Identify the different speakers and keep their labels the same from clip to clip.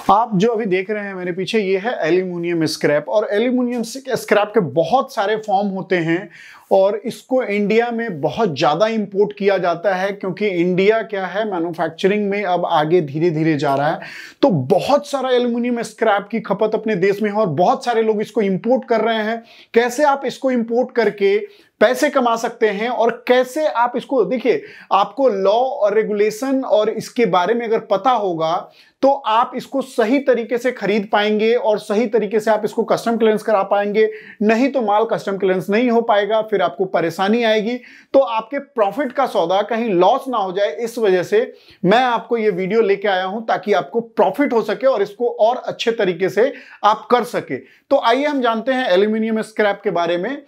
Speaker 1: आप जो अभी देख रहे हैं मेरे पीछे, ये है एल्यूमिनियम स्क्रैप। और एल्यूमिनियम स्क्रैप के बहुत सारे फॉर्म होते हैं और इसको इंडिया में बहुत ज़्यादा इंपोर्ट किया जाता है, क्योंकि इंडिया क्या है, मैन्युफैक्चरिंग में अब आगे धीरे धीरे जा रहा है। तो बहुत सारा एल्यूमिनियम स्क्रैप की खपत अपने देश में है और बहुत सारे लोग इसको इंपोर्ट कर रहे हैं। कैसे आप इसको इंपोर्ट करके पैसे कमा सकते हैं और कैसे आप इसको, देखिए, आपको लॉ और रेगुलेशन और इसके बारे में अगर पता होगा तो आप इसको सही तरीके से खरीद पाएंगे और सही तरीके से आप इसको कस्टम क्लियरेंस करा पाएंगे। नहीं तो माल कस्टम क्लियरेंस नहीं हो पाएगा, फिर आपको परेशानी आएगी। तो आपके प्रॉफिट का सौदा कहीं लॉस ना हो जाए, इस वजह से मैं आपको ये वीडियो लेके आया हूं, ताकि आपको प्रॉफिट हो सके और इसको और अच्छे तरीके से आप कर सके। तो आइए हम जानते हैं एल्यूमिनियम स्क्रैप के बारे में।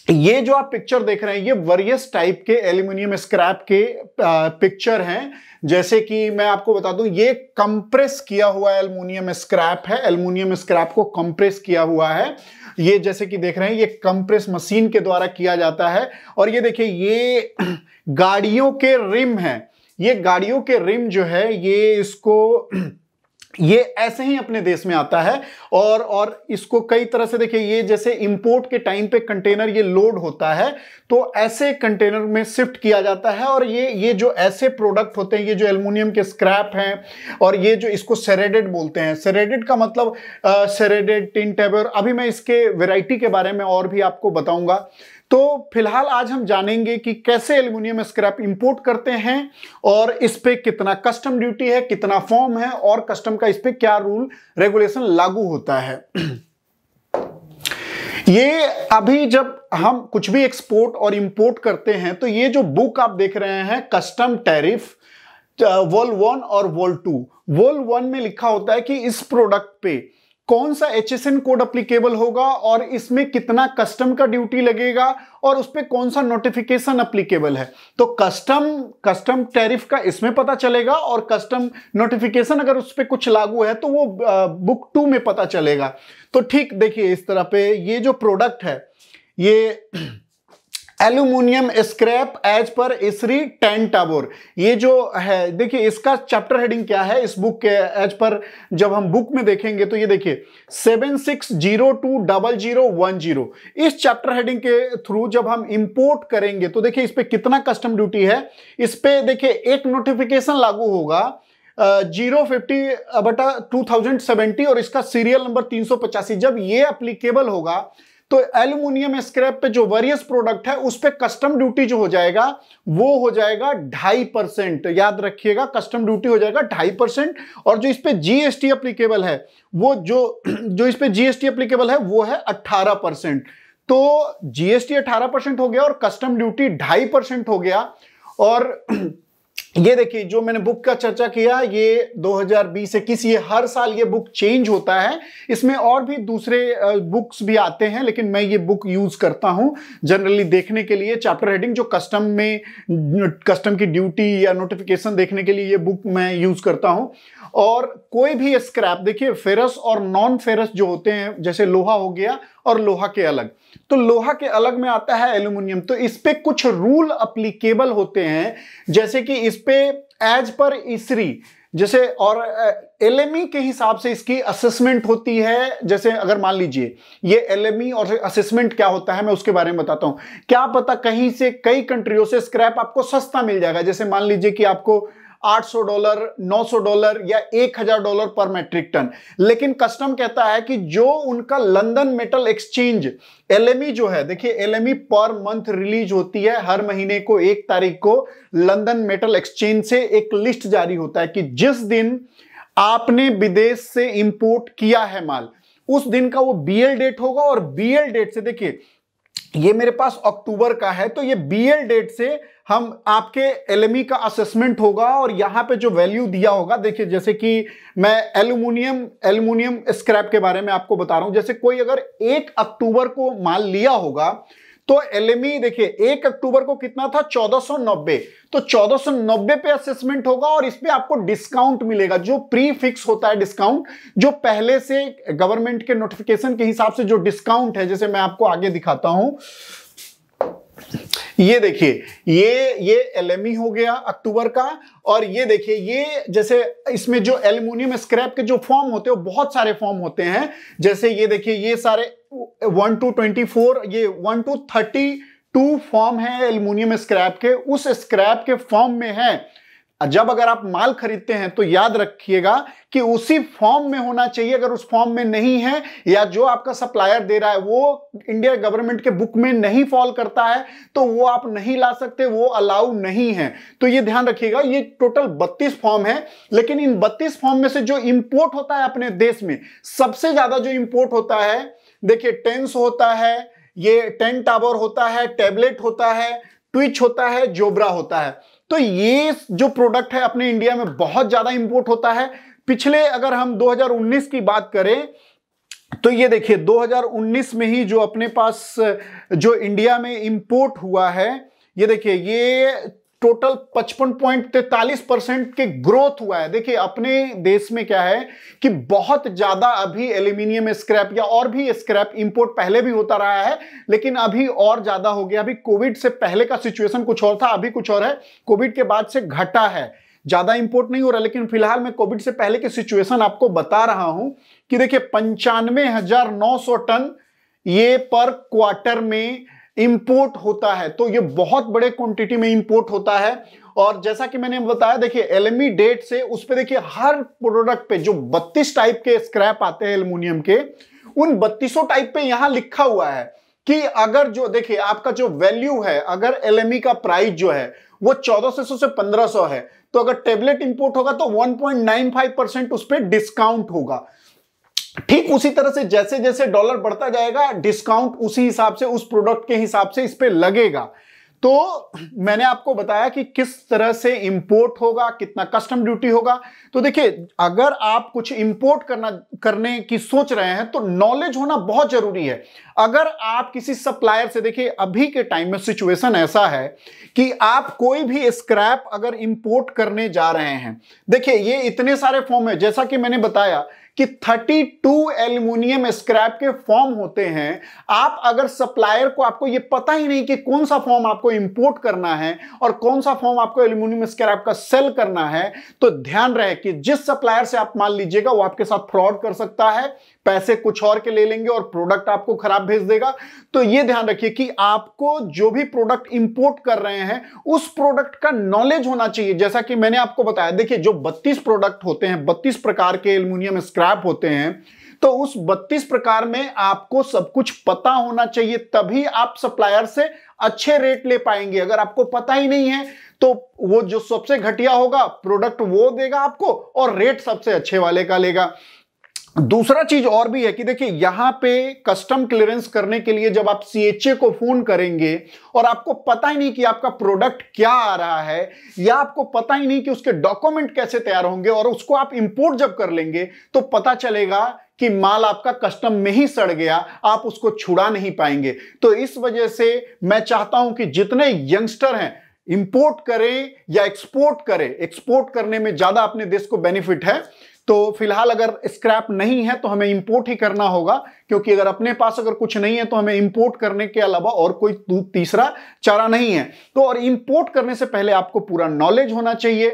Speaker 1: ये जो आप पिक्चर देख रहे हैं, ये वेरियस टाइप के एल्यूमिनियम स्क्रैप के पिक्चर हैं। जैसे कि मैं आपको बता दूं, ये कंप्रेस किया हुआ एल्यूमिनियम स्क्रैप है। एल्यूमिनियम स्क्रैप को कंप्रेस किया हुआ है। ये जैसे कि देख रहे हैं, ये कंप्रेस मशीन के द्वारा किया जाता है। और ये देखिए, ये गाड़ियों के रिम है। ये गाड़ियों के रिम जो है, ये ऐसे ही अपने देश में आता है। और इसको कई तरह से, देखिए, ये जैसे इंपोर्ट के टाइम पे कंटेनर ये लोड होता है, तो ऐसे कंटेनर में शिफ्ट किया जाता है। और ये जो ऐसे प्रोडक्ट होते हैं, ये जो एल्युमिनियम के स्क्रैप हैं, और ये जो इसको सेरेडेड बोलते हैं। सेरेडेड का मतलब सेरेडेड, टिन टेबर, अभी मैं इसके वैरायटी के बारे में और भी आपको बताऊंगा। तो फिलहाल आज हम जानेंगे कि कैसे एल्युमिनियम स्क्रैप इंपोर्ट करते हैं और इस पे कितना कस्टम ड्यूटी है, कितना फॉर्म है और कस्टम का इस पे क्या रूल रेगुलेशन लागू होता है। ये अभी जब हम कुछ भी एक्सपोर्ट और इंपोर्ट करते हैं, तो ये जो बुक आप देख रहे हैं, कस्टम टैरिफ वॉल 1 और वॉल 2, वॉल 1 में लिखा होता है कि इस प्रोडक्ट पे कौन सा HSN कोड अप्लीकेबल होगा और इसमें कितना कस्टम का ड्यूटी लगेगा और उस पे कौन सा नोटिफिकेशन अप्लीकेबल है। तो कस्टम टैरिफ का इसमें पता चलेगा और कस्टम नोटिफिकेशन अगर उस पे कुछ लागू है तो वो बुक 2 में पता चलेगा। तो ठीक देखिए, इस तरह पे ये जो प्रोडक्ट है, ये एल्यूमिनियम स्क्रैप एज पर ISRI 10 टाबोर, ये जो है, देखिए इसका चैप्टर हेडिंग क्या है इस बुक के एज पर। जब हम बुक में देखेंगे तो ये देखिए 76020010, इस चैप्टर हेडिंग के थ्रू जब हम इंपोर्ट करेंगे तो देखिए इस पे कितना कस्टम ड्यूटी है। इस पे देखिए एक नोटिफिकेशन लागू होगा 050/2070 और इसका सीरियल नंबर 385। जब ये अप्लीकेबल होगा तो एल्यूमिनियम स्क्रैप पे जो वेरियस प्रोडक्ट है उस पे कस्टम ड्यूटी जो हो जाएगा वो हो जाएगा 2.5%। याद रखिएगा, कस्टम ड्यूटी हो जाएगा 2.5%। और जो इस पे GST अप्लीकेबल है, वो जो इस पे GST अप्लीकेबल है वो है 18%। तो GST 18% हो गया और कस्टम ड्यूटी 2.5% हो गया। और ये देखिए, जो मैंने बुक का चर्चा किया, ये 2020-21, ये हर साल ये बुक चेंज होता है। इसमें और भी दूसरे बुक्स भी आते हैं, लेकिन मैं ये बुक यूज करता हूं जनरली देखने के लिए। चैप्टर हेडिंग जो कस्टम की ड्यूटी या नोटिफिकेशन देखने के लिए ये बुक मैं यूज करता हूं। और कोई भी स्क्रैप, देखिए फेरस और नॉन फेरस जो होते हैं, जैसे लोहा हो गया और लोहा के अलग, तो लोहा के अलग में आता है एल्यूमिनियम। तो इस पे कुछ रूल अप्लीकेबल होते हैं, जैसे कि इस पे एज पर ISRI जैसे, और LME के हिसाब से इसकी असेसमेंट होती है। जैसे अगर मान लीजिए ये LME और असेसमेंट क्या होता है मैं उसके बारे में बताता हूं। क्या पता कहीं से, कई कंट्रियों से स्क्रैप आपको सस्ता मिल जाएगा। जैसे मान लीजिए कि आपको $800, $900 या $1000 पर मैट्रिक टन, लेकिन कस्टम कहता है कि जो उनका लंदन मेटल एक्सचेंज LME जो है, देखिए LME पर मंथ रिलीज होती है, हर महीने को 1 तारीख को लंदन मेटल एक्सचेंज से एक लिस्ट जारी होता है कि जिस दिन आपने विदेश से इंपोर्ट किया है माल, उस दिन का वो BL डेट होगा। और BL डेट से, देखिए ये मेरे पास अक्टूबर का है, तो ये BL डेट से हम आपके LME का असेसमेंट होगा और यहां पे जो वैल्यू दिया होगा, देखिए जैसे कि मैं एल्यूमिनियम स्क्रैप के बारे में आपको बता रहा हूं। जैसे कोई अगर 1 अक्टूबर को माल लिया होगा तो LME, देखिए 1 अक्टूबर को कितना था, 1490, तो 1490 पे असेसमेंट होगा और इस पे आपको डिस्काउंट मिलेगा, जो प्री फिक्स होता है डिस्काउंट, जो पहले से गवर्नमेंट के नोटिफिकेशन के हिसाब से जो डिस्काउंट है। जैसे मैं आपको आगे दिखाता हूं, ये देखिए, ये एलएमई हो गया अक्टूबर का, और ये देखिए ये जैसे इसमें जो एल्युमिनियम स्क्रैप के जो फॉर्म होते हैं वो बहुत सारे फॉर्म होते हैं। जैसे ये देखिए ये सारे 1 to 24, ये 1 to 32 फॉर्म है एल्युमिनियम स्क्रैप के, उस स्क्रैप के फॉर्म में है। जब अगर आप माल खरीदते हैं तो याद रखिएगा कि उसी फॉर्म में होना चाहिए। अगर उस फॉर्म में नहीं है या जो आपका सप्लायर दे रहा है वो इंडिया गवर्नमेंट के बुक में नहीं फॉल करता है तो वो आप नहीं ला सकते, वो अलाउ नहीं है। तो ये ध्यान रखिएगा। ये टोटल 32 फॉर्म है, लेकिन इन 32 फॉर्म में से जो इंपोर्ट होता है अपने देश में, सबसे ज्यादा जो इंपोर्ट होता है, देखिए टेंस होता है, ये 10 टावर होता है, टैबलेट होता है, ट्विच होता है, जोब्रा होता है। तो ये जो प्रोडक्ट है अपने इंडिया में बहुत ज्यादा इंपोर्ट होता है। पिछले अगर हम 2019 की बात करें तो ये देखिए 2019 में ही जो अपने पास जो इंडिया में इंपोर्ट हुआ है, ये देखिए ये टोटल 55.43% के ग्रोथ हुआ है। देखिए अपने देश में क्या है कि बहुत ज्यादा अभी एल्यूमिनियम स्क्रैप या और भी स्क्रैप इंपोर्ट पहले भी होता रहा है, लेकिन अभी और ज्यादा हो गया। अभी कोविड से पहले का सिचुएशन कुछ और था, अभी कुछ और है। कोविड के बाद से घटा है, ज्यादा इंपोर्ट नहीं हो रहा। लेकिन फिलहाल मैं कोविड से पहले की सिचुएशन आपको बता रहा हूं कि देखिए 95,900 टन ये पर क्वार्टर में इंपोर्ट होता है। तो ये बहुत बड़े क्वांटिटी में इंपोर्ट होता है। और जैसा कि मैंने बताया, देखिए एलएमई डेट से उस पे देखिए हर प्रोडक्ट पे जो 32 टाइप के स्क्रैप आते हैं एल्युमिनियम के, उन 3200 टाइप पे यहां लिखा हुआ है कि अगर जो देखिए आपका जो वैल्यू है, अगर एलएमई का प्राइस जो है वो 1400 से 1500 है, तो अगर टेबलेट इंपोर्ट होगा तो 1.95% उस पर डिस्काउंट होगा। ठीक उसी तरह से जैसे जैसे डॉलर बढ़ता जाएगा डिस्काउंट उसी हिसाब से, उस प्रोडक्ट के हिसाब से इस पे लगेगा। तो मैंने आपको बताया कि किस तरह से इंपोर्ट होगा, कितना कस्टम ड्यूटी होगा। तो देखिए अगर आप कुछ इंपोर्ट करने की सोच रहे हैं तो नॉलेज होना बहुत जरूरी है। अगर आप किसी सप्लायर से, देखिए अभी के टाइम में सिचुएशन ऐसा है कि आप कोई भी स्क्रैप अगर इंपोर्ट करने जा रहे हैं, देखिए ये इतने सारे फॉर्म है, जैसा कि मैंने बताया कि 32 एल्युमिनियम स्क्रैप के फॉर्म होते हैं। आप अगर सप्लायर को, आपको ये पता ही नहीं कि कौन सा फॉर्म आपको इंपोर्ट करना है और कौन सा फॉर्म आपको एल्युमिनियम स्क्रैप का सेल करना है, तो ध्यान रहे कि जिस सप्लायर से आप माल लीजिएगा वो आपके साथ फ्रॉड कर सकता है, पैसे कुछ और के ले लेंगे और प्रोडक्ट आपको खराब भेज देगा। तो ये ध्यान रखिए कि आपको जो भी प्रोडक्ट इंपोर्ट कर रहे हैं उस प्रोडक्ट का नॉलेज होना चाहिए। जैसा कि मैंने आपको बताया, देखिए जो 32 प्रोडक्ट होते हैं, 32 प्रकार के एल्युमिनियम स्क्रैप होते हैं, तो उस 32 प्रकार में आपको सब कुछ पता होना चाहिए, तभी आप सप्लायर से अच्छे रेट ले पाएंगे। अगर आपको पता ही नहीं है तो वो जो सबसे घटिया होगा प्रोडक्ट वो देगा आपको और रेट सबसे अच्छे वाले का लेगा। दूसरा चीज और भी है कि देखिए यहां पे कस्टम क्लियरेंस करने के लिए जब आप सीएचए को फोन करेंगे और आपको पता ही नहीं कि आपका प्रोडक्ट क्या आ रहा है, या आपको पता ही नहीं कि उसके डॉक्यूमेंट कैसे तैयार होंगे, और उसको आप इंपोर्ट जब कर लेंगे तो पता चलेगा कि माल आपका कस्टम में ही सड़ गया, आप उसको छुड़ा नहीं पाएंगे। तो इस वजह से मैं चाहता हूं कि जितने यंगस्टर हैं इंपोर्ट करें या एक्सपोर्ट करें, एक्सपोर्ट करने में ज्यादा अपने देश को बेनिफिट है। तो फिलहाल अगर स्क्रैप नहीं है तो हमें इंपोर्ट ही करना होगा, क्योंकि अगर अपने पास अगर कुछ नहीं है तो हमें इंपोर्ट करने के अलावा और कोई तीसरा चारा नहीं है। तो और इंपोर्ट करने से पहले आपको पूरा नॉलेज होना चाहिए।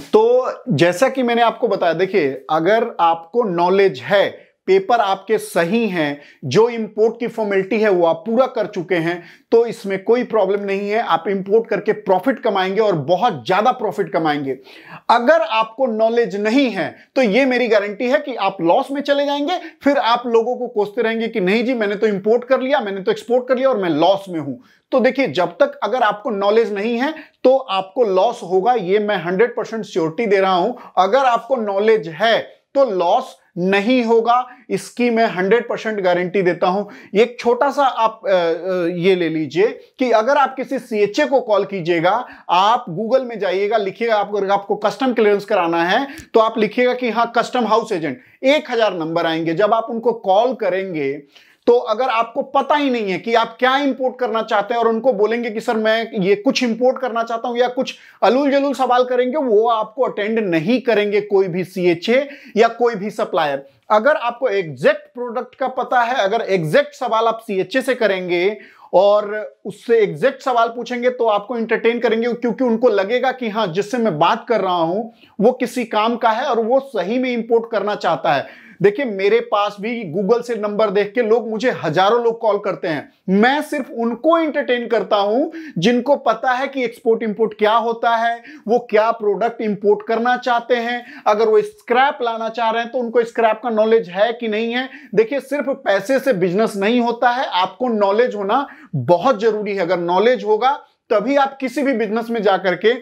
Speaker 1: तो जैसा कि मैंने आपको बताया, देखिए अगर आपको नॉलेज है, पेपर आपके सही हैं, जो इंपोर्ट की फॉर्मेलिटी है वो आप पूरा कर चुके हैं, तो इसमें कोई प्रॉब्लम नहीं है। आप इंपोर्ट करके प्रॉफिट कमाएंगे और बहुत ज्यादा प्रॉफिट कमाएंगे। अगर आपको नॉलेज नहीं है तो ये मेरी गारंटी है कि आप लॉस में चले जाएंगे। फिर आप लोगों को कोसते रहेंगे कि नहीं जी मैंने तो इंपोर्ट कर लिया, मैंने तो एक्सपोर्ट कर लिया और मैं लॉस में हूं। तो देखिए जब तक अगर आपको नॉलेज नहीं है तो आपको लॉस होगा, ये मैं 100% श्योरिटी दे रहा हूं। अगर आपको नॉलेज है तो लॉस नहीं होगा, इसकी मैं 100% गारंटी देता हूं। एक छोटा सा आप ये ले लीजिए कि अगर आप किसी सीएचए को कॉल कीजिएगा, आप गूगल में जाइएगा, लिखिएगा आपको कस्टम क्लियरेंस कराना है तो आप लिखिएगा कि हाँ कस्टम हाउस एजेंट, 1000 नंबर आएंगे। जब आप उनको कॉल करेंगे तो अगर आपको पता ही नहीं है कि आप क्या इंपोर्ट करना चाहते हैं और उनको बोलेंगे कि सर मैं ये कुछ इंपोर्ट करना चाहता हूं, या कुछ अलूल जलूल सवाल करेंगे, वो आपको अटेंड नहीं करेंगे कोई भी सीएचए या कोई भी सप्लायर। अगर आपको एग्जैक्ट प्रोडक्ट का पता है, अगर एग्जैक्ट सवाल आप सीएचए से करेंगे और उससे एग्जैक्ट सवाल पूछेंगे तो आपको एंटरटेन करेंगे, क्योंकि उनको लगेगा कि हाँ, जिससे मैं बात कर रहा हूं वो किसी काम का है और वो सही में इंपोर्ट करना चाहता है। देखिए, मेरे पास भी गूगल से नंबर देख के लोग, मुझे हजारों लोग कॉल करते हैं, मैं सिर्फ उनको एंटरटेन करता हूं जिनको पता है कि एक्सपोर्ट इंपोर्ट क्या होता है, वो क्या प्रोडक्ट इंपोर्ट करना चाहते हैं, अगर वो स्क्रैप लाना चाह रहे हैं तो उनको स्क्रैप का नॉलेज है कि नहीं है। देखिए, सिर्फ पैसे से बिजनेस नहीं होता है, आपको नॉलेज होना बहुत जरूरी है। अगर नॉलेज होगा तभी आप किसी भी बिजनेस में जाकर के,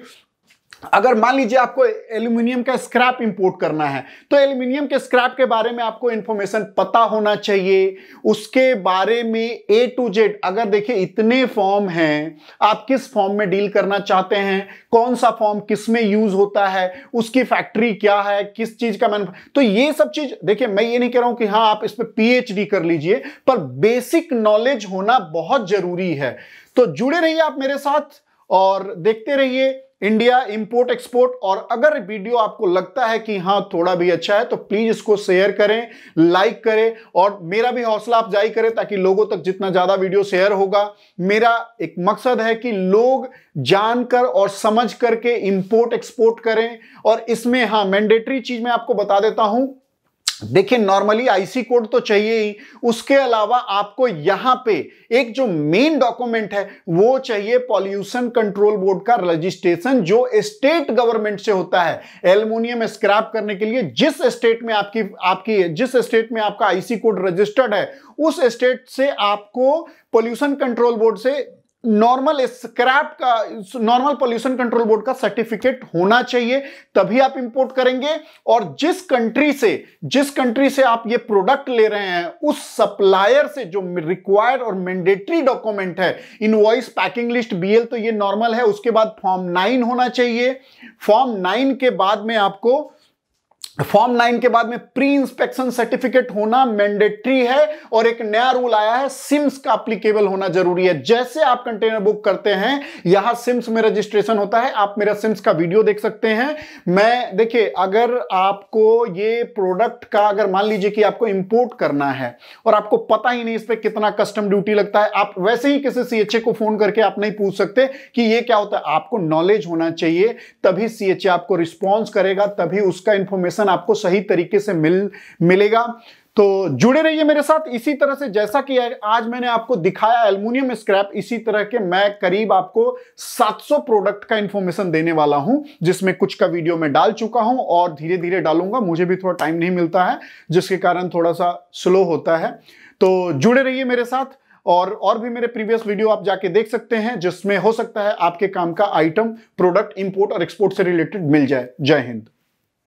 Speaker 1: अगर मान लीजिए आपको एल्यूमिनियम का स्क्रैप इंपोर्ट करना है तो एल्यूमिनियम के स्क्रैप के बारे में आपको इंफॉर्मेशन पता होना चाहिए, उसके बारे में A to Z। अगर देखिए, इतने फॉर्म हैं, आप किस फॉर्म में डील करना चाहते हैं, कौन सा फॉर्म किस में यूज होता है, उसकी फैक्ट्री क्या है, किस चीज का तो ये सब चीज, देखिए मैं ये नहीं कह रहा हूं कि हाँ आप इस पर PhD कर लीजिए, पर बेसिक नॉलेज होना बहुत जरूरी है। तो जुड़े रहिए आप मेरे साथ और देखते रहिए इंडिया इंपोर्ट एक्सपोर्ट। और अगर वीडियो आपको लगता है कि हाँ थोड़ा भी अच्छा है तो प्लीज इसको शेयर करें, लाइक करें, और मेरा भी हौसला अफजाई करें ताकि लोगों तक जितना ज्यादा वीडियो शेयर होगा, मेरा एक मकसद है कि लोग जानकर और समझ करके इंपोर्ट एक्सपोर्ट करें। और इसमें हाँ, मैंडेटरी चीज मैं आपको बता देता हूं, देखिए नॉर्मली आईसी कोड तो चाहिए ही, उसके अलावा आपको यहां पे एक जो मेन डॉक्यूमेंट है वो चाहिए, पॉल्यूशन कंट्रोल बोर्ड का रजिस्ट्रेशन, जो स्टेट गवर्नमेंट से होता है। एल्युमिनियम स्क्रैप करने के लिए जिस स्टेट में जिस स्टेट में आपका आईसी कोड रजिस्टर्ड है, उस स्टेट से आपको पॉल्यूशन कंट्रोल बोर्ड से नॉर्मल पॉल्यूशन कंट्रोल बोर्ड का सर्टिफिकेट होना चाहिए, तभी आप इंपोर्ट करेंगे। और जिस कंट्री से आप ये प्रोडक्ट ले रहे हैं, उस सप्लायर से जो रिक्वायर्ड और मैंडेटरी डॉक्यूमेंट है, इनवॉइस, पैकिंग लिस्ट, BL, तो ये नॉर्मल है। उसके बाद फॉर्म 9 होना चाहिए। फॉर्म 9 के बाद में प्री इंस्पेक्शन सर्टिफिकेट होना मैंडेटरी है। और एक नया रूल आया है, सिम्स का एप्लीकेबल होना जरूरी है। जैसे आप कंटेनर बुक करते हैं, यहां सिम्स में रजिस्ट्रेशन होता है, आप मेरा सिम्स का वीडियो देख सकते हैं। मैं देखिए, अगर आपको ये प्रोडक्ट का, अगर मान लीजिए कि आपको इंपोर्ट करना है और आपको पता ही नहीं इस पर कितना कस्टम ड्यूटी लगता है, आप वैसे ही किसी CHA को फोन करके आप नहीं पूछ सकते कि ये क्या होता है। आपको नॉलेज होना चाहिए, तभी CHA आपको रिस्पॉन्स करेगा, तभी उसका इंफॉर्मेशन आपको सही तरीके से मिलेगा। तो जुड़े रहिए मेरे साथ। इसी तरह से जैसा कि आज मैंने आपको दिखाया एल्युमिनियम स्क्रैप, इसी तरह के मैं करीब आपको 700 प्रोडक्ट का इंफॉर्मेशन देने वाला हूं, जिसमें कुछ का वीडियो मैं डाल चुका हूं और धीरे धीरे डालूंगा। मुझे भी थोड़ा टाइम नहीं मिलता है, जिसके कारण थोड़ा सा स्लो होता है। तो जुड़े रहिए मेरे साथ, और भी मेरे प्रीवियस वीडियो आप जाके देख सकते हैं, जिसमें हो सकता है आपके काम का आइटम, प्रोडक्ट इंपोर्ट और एक्सपोर्ट से रिलेटेड मिल जाए। जय हिंद।